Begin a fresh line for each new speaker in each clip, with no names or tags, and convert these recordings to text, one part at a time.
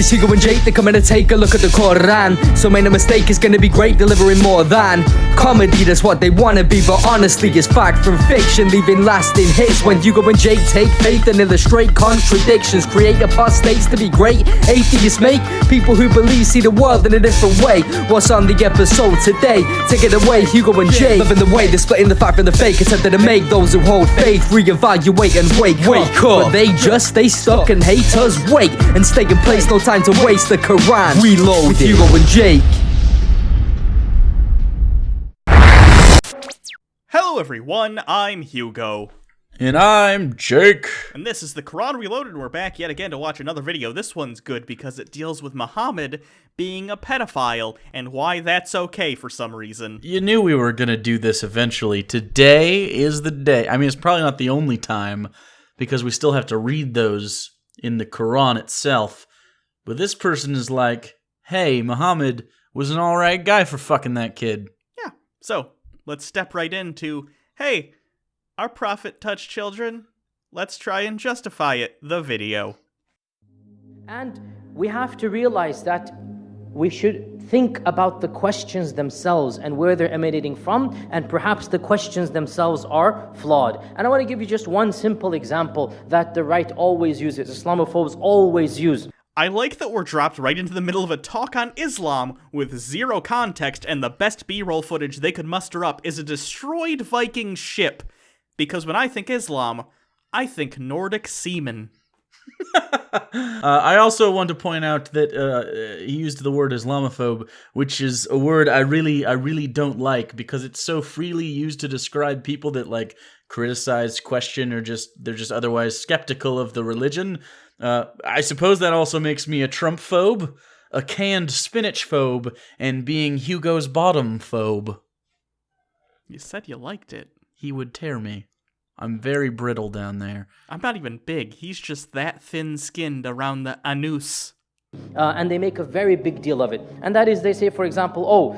It's Hugo and Jake, they're coming to take a look at the Quran. So make no mistake, it's gonna be great, delivering more than comedy, that's what they wanna be. But honestly, it's fact from fiction, leaving lasting hits. When Hugo and Jake take faith and illustrate contradictions, create apostates to be great. Atheists make people who believe see the world in a different way. What's on the episode today? Take it away, Hugo and Jake. Loving the way they're splitting the fact from the fake, attempting to make those who hold faith reevaluate and wake up. But they just stay stuck and haters wait and stay in place, no time to waste. The Quran reloaded with Hugo and Jake.
Hello everyone, I'm Hugo.
And I'm Jake.
And this is the Quran Reloaded, and we're back yet again to watch another video. This one's good because it deals with Muhammad being a pedophile, and why that's okay for some reason.
You knew we were gonna do this eventually. Today is the day. I mean, it's probably not the only time, because we still have to read those in the Quran itself. But this person is like, hey, Muhammad was an alright guy for fucking that kid.
Yeah, so let's step right into, hey, our prophet touched children. Let's try and justify it. The video.
And we have to realize that we should think about the questions themselves and where they're emanating from, and perhaps the questions themselves are flawed. And I want to give you just one simple example that the right always uses, Islamophobes always use.
I like that we're dropped right into the middle of a talk on Islam with zero context, and the best B-roll footage they could muster up is a destroyed Viking ship. Because when I think Islam, I think Nordic seamen.
I also want to point out that he used the word Islamophobe, which is a word I really don't like, because it's so freely used to describe people that like criticize, question, or they're just otherwise skeptical of the religion. I suppose that also makes me a Trump phobe, a canned spinach phobe, and being Hugo's bottom phobe.
You said you liked it.
He would tear me. I'm very brittle down there.
I'm not even big. He's just that thin-skinned around the anus.
And they make a very big deal of it. And that is, they say, for example,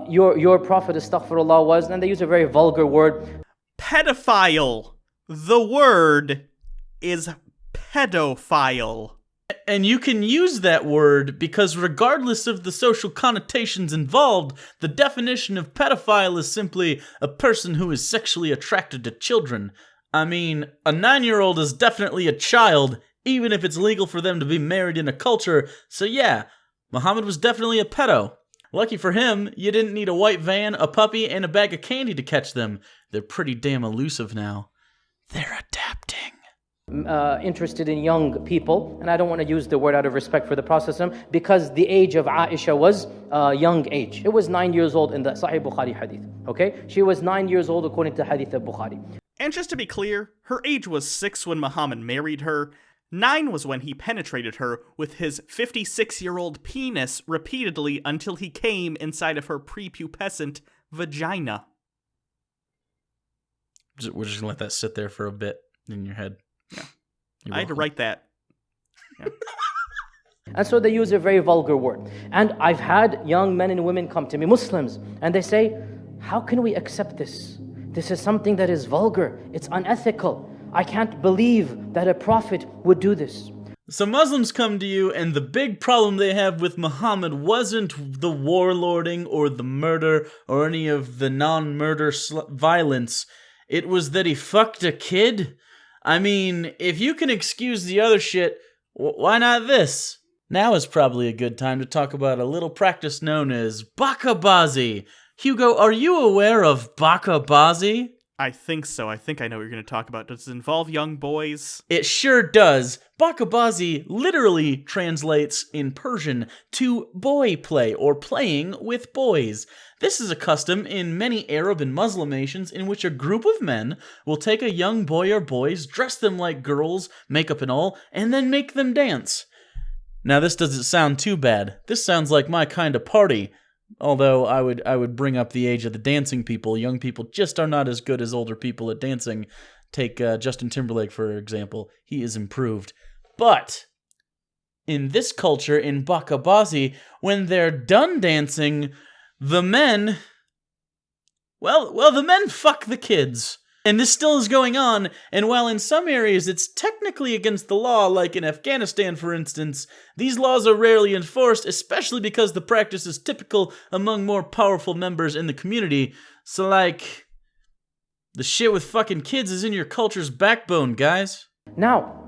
your prophet, astaghfirullah, was, and they use a very vulgar word.
Pedophile. The word is pedophile.
And you can use that word because regardless of the social connotations involved, the definition of pedophile is simply a person who is sexually attracted to children. I mean, a 9-year-old is definitely a child, even if it's legal for them to be married in a culture. So yeah, Muhammad was definitely a pedo. Lucky for him, you didn't need a white van, a puppy, and a bag of candy to catch them. They're pretty damn elusive now. They're adapting.
Interested in young people, and I don't want to use the word out of respect for the Prophet, because the age of Aisha was young age. It was 9 years old in the Sahih Bukhari hadith. Okay, she was 9 years old according to hadith of Bukhari.
And just to be clear, her age was 6 when Muhammad married her. 9 was when he penetrated her with his 56-year-old penis repeatedly until he came inside of her prepubescent vagina.
We're just gonna let that sit there for a bit in your head.
Yeah, I had to write that. Yeah.
And so they use a very vulgar word. And I've had young men and women come to me, Muslims, and they say, how can we accept this? This is something that is vulgar. It's unethical. I can't believe that a prophet would do this.
So Muslims come to you, and the big problem they have with Muhammad wasn't the warlording or the murder or any of the non-murder violence. It was that he fucked a kid. I mean, if you can excuse the other shit, why not this? Now is probably a good time to talk about a little practice known as bakabazi. Hugo, are you aware of bakabazi?
I think so. I think I know what you're going to talk about. Does it involve young boys?
It sure does. Bakabazi literally translates in Persian to boy play or playing with boys. This is a custom in many Arab and Muslim nations in which a group of men will take a young boy or boys, dress them like girls, makeup and all, and then make them dance. Now this doesn't sound too bad. This sounds like my kind of party. Although I would bring up the age of the dancing people. Young people just are not as good as older people at dancing. Take Justin Timberlake, for example. He is improved. But in this culture, in Bakabazi, when they're done dancing, the men... Well, the men fuck the kids. And this still is going on, and while in some areas it's technically against the law, like in Afghanistan for instance, these laws are rarely enforced, especially because the practice is typical among more powerful members in the community. So like, the shit with fucking kids is in your culture's backbone, guys.
Now,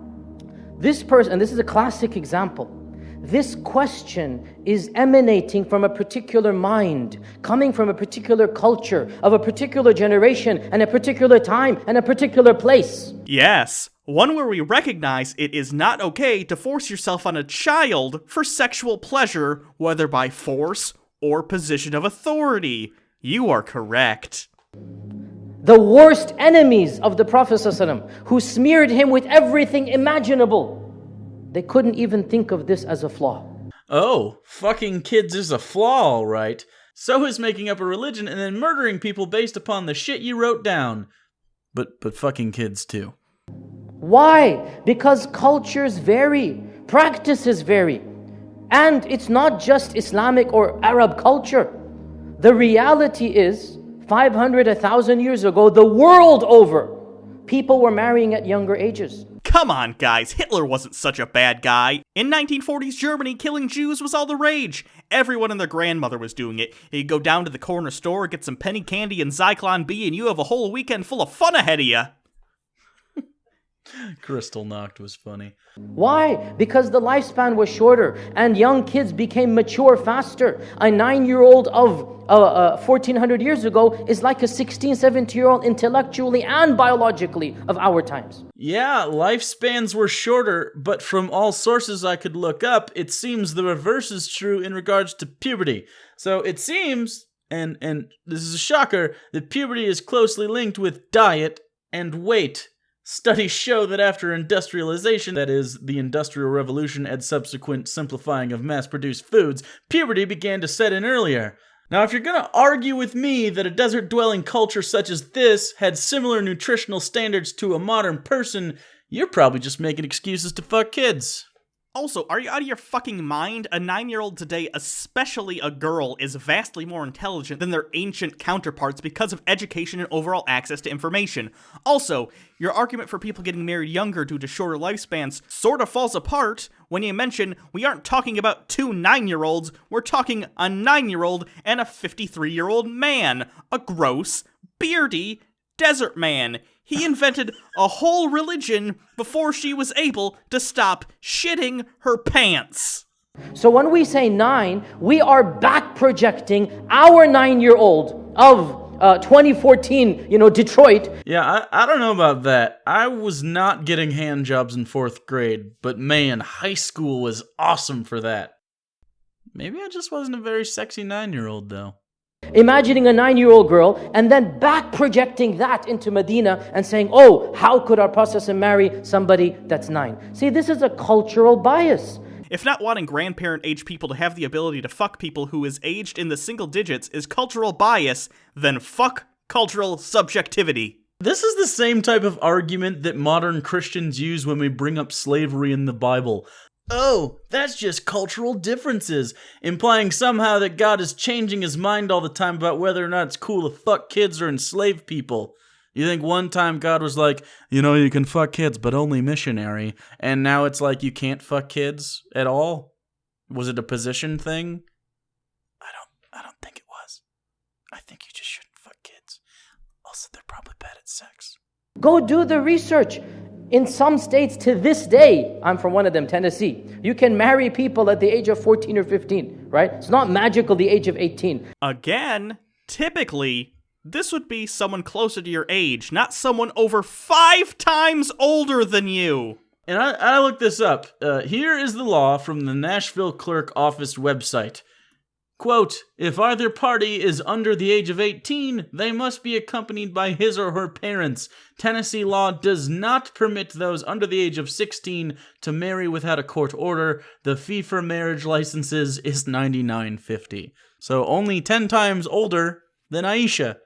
this person, and this is a classic example, this question is emanating from a particular mind, coming from a particular culture, of a particular generation, and a particular time, and a particular place.
Yes, one where we recognize it is not okay to force yourself on a child for sexual pleasure, whether by force or position of authority. You are correct.
The worst enemies of the Prophet ﷺ, who smeared him with everything imaginable, they couldn't even think of this as a flaw.
Oh, fucking kids is a flaw, all right. So is making up a religion and then murdering people based upon the shit you wrote down. But fucking kids too.
Why? Because cultures vary, practices vary. And it's not just Islamic or Arab culture. The reality is, 500, 1,000 years ago, the world over, people were marrying at younger ages.
Come on, guys, Hitler wasn't such a bad guy. In 1940s Germany, killing Jews was all the rage. Everyone and their grandmother was doing it. You go down to the corner store, get some penny candy and Zyklon B, and you have a whole weekend full of fun ahead of you.
Crystal Knocked was funny.
Why? Because the lifespan was shorter and young kids became mature faster. A 9-year-old of 1400 years ago is like a 16, 17-year-old intellectually and biologically of our times.
Yeah, lifespans were shorter, but from all sources I could look up, it seems the reverse is true in regards to puberty. So it seems, and this is a shocker, that puberty is closely linked with diet and weight. Studies show that after industrialization, that is, the Industrial Revolution and subsequent simplifying of mass-produced foods, puberty began to set in earlier. Now, if you're gonna argue with me that a desert-dwelling culture such as this had similar nutritional standards to a modern person, you're probably just making excuses to fuck kids.
Also, are you out of your fucking mind? A 9-year-old today, especially a girl, is vastly more intelligent than their ancient counterparts because of education and overall access to information. Also, your argument for people getting married younger due to shorter lifespans sort of falls apart when you mention we aren't talking about 2 9-year-olds, we're talking a 9-year-old and a 53-year-old man. A gross, beardy desert man. He invented a whole religion before she was able to stop shitting her pants.
So when we say 9, we are back projecting our 9-year-old of 2014, Detroit.
Yeah, I don't know about that. I was not getting hand jobs in 4th grade, but man, high school was awesome for that. Maybe I just wasn't a very sexy 9-year-old, though.
Imagining a 9-year-old girl and then back projecting that into Medina and saying, oh, how could our Prophet marry somebody that's 9? See, this is a cultural bias.
If not wanting grandparent-age people to have the ability to fuck people who is aged in the single digits is cultural bias, then fuck cultural subjectivity.
This is the same type of argument that modern Christians use when we bring up slavery in the Bible. Oh, that's just cultural differences, implying somehow that God is changing his mind all the time about whether or not it's cool to fuck kids or enslave people. You think one time God was like, you can fuck kids, but only missionary, and now it's like you can't fuck kids at all? Was it a position thing? I don't think it was. I think you just shouldn't fuck kids. Also, they're probably bad at sex.
Go do the research. In some states to this day, I'm from one of them, Tennessee, you can marry people at the age of 14 or 15, right? It's not magical the age of 18.
Again, typically, this would be someone closer to your age, not someone over 5 times older than you.
And I looked this up. Here is the law from the Nashville Clerk Office website. Quote, if either party is under the age of 18, they must be accompanied by his or her parents. Tennessee law does not permit those under the age of 16 to marry without a court order. The fee for marriage licenses is $99.50. So only 10 times older than Aisha.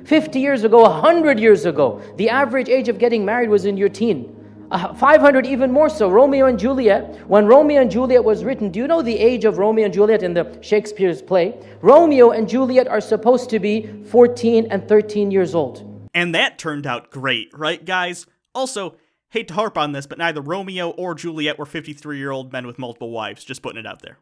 50 years ago, 100 years ago, the average age of getting married was in your teen. 500 even more so. Romeo and Juliet. When Romeo and Juliet was written, do you know the age of Romeo and Juliet in the Shakespeare's play? Romeo and Juliet are supposed to be 14 and 13 years old.
And that turned out great, right, guys? Also, hate to harp on this, but neither Romeo or Juliet were 53-year-old men with multiple wives. Just putting it out there.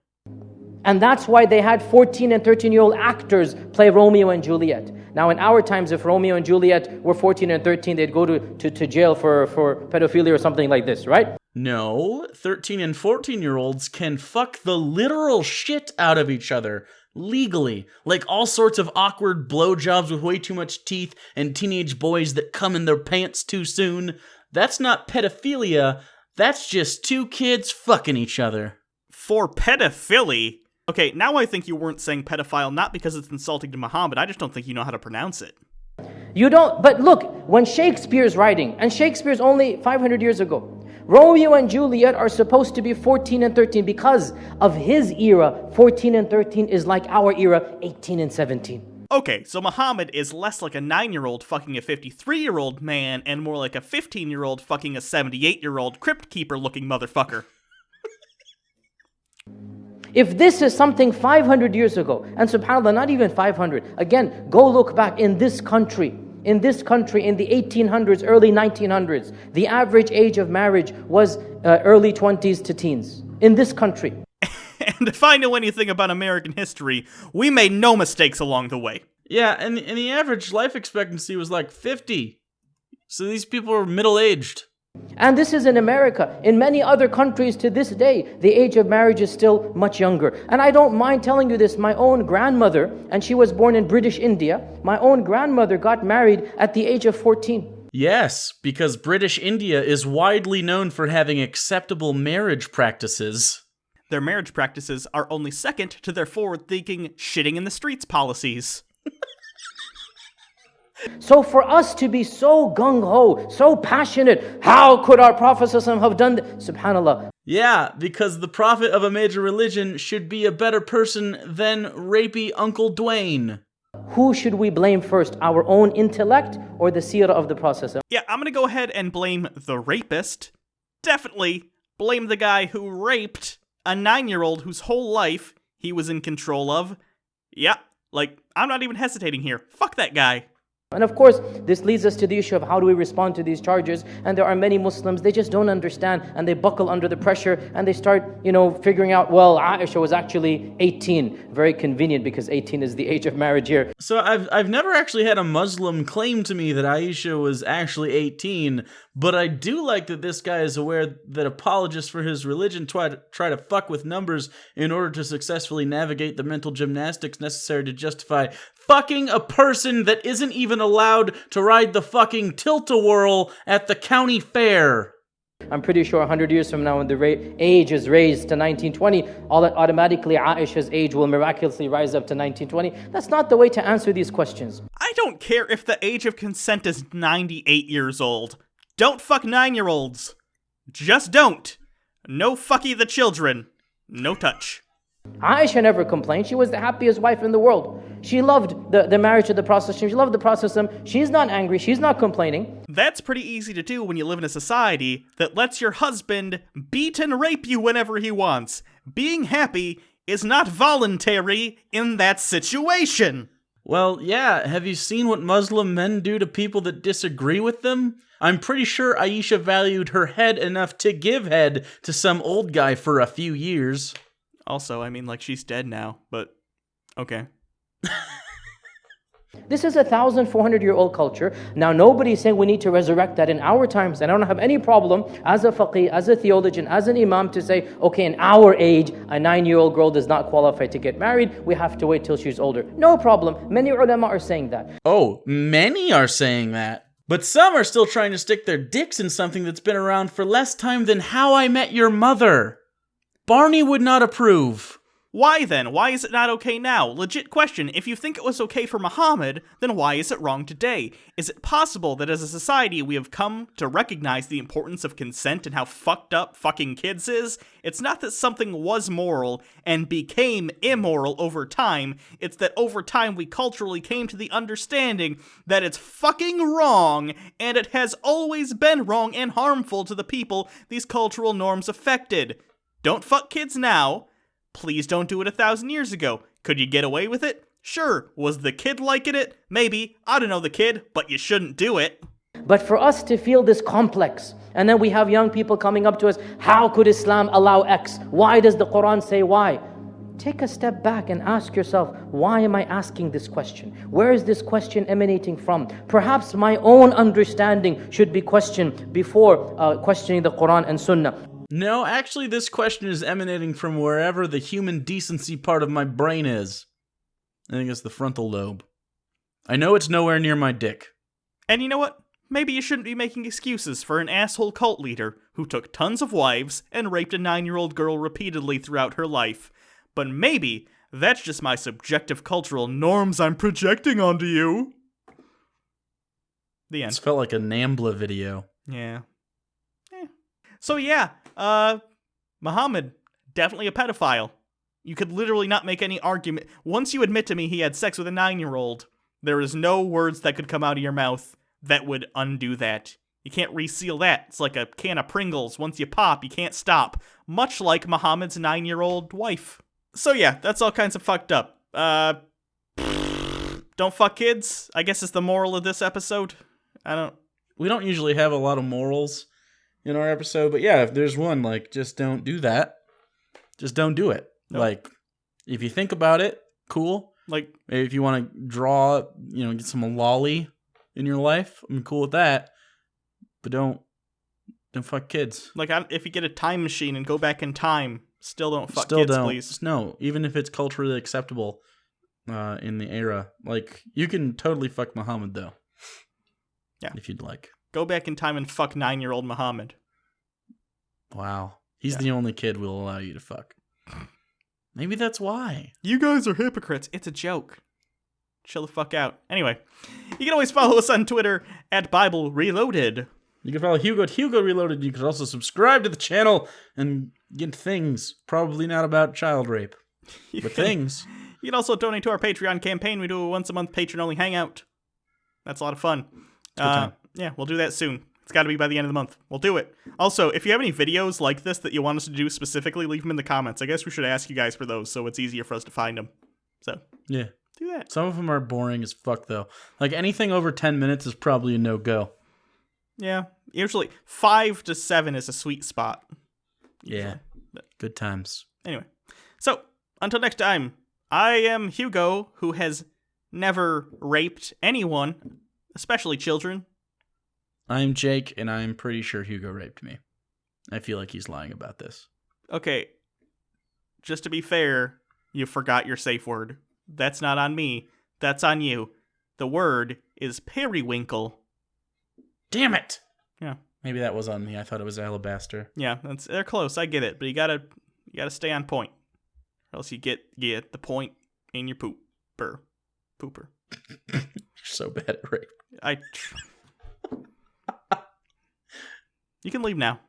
And that's why they had 14 and 13-year-old actors play Romeo and Juliet. Now, in our times, if Romeo and Juliet were 14 and 13, they'd go to jail for pedophilia or something like this, right?
No, 13 and 14-year-olds can fuck the literal shit out of each other. Legally. Like all sorts of awkward blowjobs with way too much teeth and teenage boys that come in their pants too soon. That's not pedophilia. That's just two kids fucking each other.
For pedophilia? Okay, now I think you weren't saying pedophile not because it's insulting to Muhammad. I just don't think you know how to pronounce it.
You don't, but look, when Shakespeare's writing, and Shakespeare's only 500 years ago, Romeo and Juliet are supposed to be 14 and 13 because of his era. 14 and 13 is like our era, 18 and 17.
Okay, so Muhammad is less like a 9-year-old fucking a 53-year-old man and more like a 15-year-old fucking a 78-year-old crypt keeper looking motherfucker.
If this is something 500 years ago, and subhanAllah, not even 500, again, go look back in this country, in the 1800s, early 1900s, the average age of marriage was early 20s to teens. In this country.
And if I know anything about American history, we made no mistakes along the way.
Yeah, and the average life expectancy was like 50. So these people are middle-aged.
And this is in America. In many other countries to this day, the age of marriage is still much younger. And I don't mind telling you this, my own grandmother, and she was born in British India, my own grandmother got married at the age of 14.
Yes, because British India is widely known for having acceptable marriage practices.
Their marriage practices are only second to their forward-thinking shitting in the streets policies.
So for us to be so gung-ho, so passionate, how could our Prophet ﷺ have done that? SubhanAllah.
Yeah, because the prophet of a major religion should be a better person than rapey Uncle Dwayne.
Who should we blame first, our own intellect or the seerah of the Prophet ﷺ?
Yeah, I'm gonna go ahead and blame the rapist. Definitely blame the guy who raped a 9-year-old whose whole life he was in control of. Yeah, like, I'm not even hesitating here. Fuck that guy.
And of course, this leads us to the issue of how do we respond to these charges. And there are many Muslims, they just don't understand and they buckle under the pressure and they start, figuring out, well, Aisha was actually 18. Very convenient because 18 is the age of marriage here.
So I've never actually had a Muslim claim to me that Aisha was actually 18, but I do like that this guy is aware that apologists for his religion try to fuck with numbers in order to successfully navigate the mental gymnastics necessary to justify fucking a person that isn't even allowed to ride the fucking tilt-a-whirl at the county fair.
I'm pretty sure 100 years from now when the age is raised to 1920, automatically Aisha's age will miraculously rise up to 1920. That's not the way to answer these questions.
I don't care if the age of consent is 98 years old. Don't fuck 9-year-olds. Just don't. No fucky the children. No touch.
Aisha never complained. She was the happiest wife in the world. She loved the marriage of the Prophet. She loved the Prophet. She's not angry. She's not complaining.
That's pretty easy to do when you live in a society that lets your husband beat and rape you whenever he wants. Being happy is not voluntary in that situation.
Well, yeah, have you seen what Muslim men do to people that disagree with them? I'm pretty sure Aisha valued her head enough to give head to some old guy for a few years.
Also, I mean, she's dead now, but okay.
This is a 1,400-year-old culture. Now, nobody's saying we need to resurrect that in our times. And I don't have any problem as a faqih, as a theologian, as an imam to say, okay, in our age, a 9-year-old girl does not qualify to get married. We have to wait till she's older. No problem. Many ulama are saying that.
Oh, many are saying that. But some are still trying to stick their dicks in something that's been around for less time than How I Met Your Mother. Barney would not approve.
Why then? Why is it not okay now? Legit question. If you think it was okay for Muhammad, then why is it wrong today? Is it possible that as a society we have come to recognize the importance of consent and how fucked up fucking kids is? It's not that something was moral and became immoral over time. It's that over time we culturally came to the understanding that it's fucking wrong and it has always been wrong and harmful to the people these cultural norms affected. Don't fuck kids now. Please don't do it 1,000 years ago. Could you get away with it? Sure, was the kid liking it? Maybe. I don't know the kid, but you shouldn't do it.
But for us to feel this complex, and then we have young people coming up to us, how could Islam allow X? Why does the Quran say Y? Take a step back and ask yourself, why am I asking this question? Where is this question emanating from? Perhaps my own understanding should be questioned before questioning the Quran and Sunnah.
No, actually, this question is emanating from wherever the human decency part of my brain is. I think it's the frontal lobe. I know it's nowhere near my dick.
And you know what? Maybe you shouldn't be making excuses for an asshole cult leader who took tons of wives and raped a 9-year-old girl repeatedly throughout her life. But maybe that's just my subjective cultural norms I'm projecting onto you. The end.
This felt like a Nambla video.
Yeah. So yeah, Muhammad, definitely a pedophile. You could literally not make any argument. Once you admit to me he had sex with a 9-year-old, there is no words that could come out of your mouth that would undo that. You can't reseal that. It's like a can of Pringles. Once you pop, you can't stop. Much like Muhammad's 9-year-old wife. So yeah, that's all kinds of fucked up. Don't fuck kids, I guess is the moral of this episode.
We don't usually have a lot of morals in our episode, but yeah, if there's one, like, just don't do that. Just don't do it.
Nope.
Like, if you think about it, cool.
Like,
maybe if you want to draw, get some lolly in your life, I'm cool with that. But don't fuck kids.
Like, if you get a time machine and go back in time, still don't fuck
Still
kids,
don't.
please.
No, even if it's culturally acceptable in the era. Like, you can totally fuck Muhammad, though.
Yeah.
If you'd like.
Go back in time and fuck 9-year-old Muhammad.
Wow. He's the only kid we'll allow you to fuck. Maybe that's why.
You guys are hypocrites. It's a joke. Chill the fuck out. Anyway, you can always follow us on Twitter at Bible Reloaded.
You can follow Hugo at Hugo Reloaded. You can also subscribe to the channel and get things. Probably not about child rape, but things.
You can also donate to our Patreon campaign. We do a once-a-month patron-only hangout. That's a lot of fun. Yeah, we'll do that soon. It's got to be by the end of the month. We'll do it. Also, if you have any videos like this that you want us to do specifically, leave them in the comments. I guess we should ask you guys for those so it's easier for us to find them. So,
yeah.
Do that.
Some of them are boring as fuck, though. Like, anything over 10 minutes is probably a no-go.
Yeah. Usually, 5 to 7 is a sweet spot.
Yeah. Good times.
Anyway. So, until next time, I am Hugo, who has never raped anyone, especially children.
I'm Jake, and I'm pretty sure Hugo raped me. I feel like he's lying about this.
Okay. Just to be fair, you forgot your safe word. That's not on me. That's on you. The word is periwinkle.
Damn it!
Yeah.
Maybe that was on me. I thought it was alabaster.
Yeah, they're close. I get it, but you gotta stay on point, or else you get the point in your pooper.
You're so bad at rape.
You can leave now.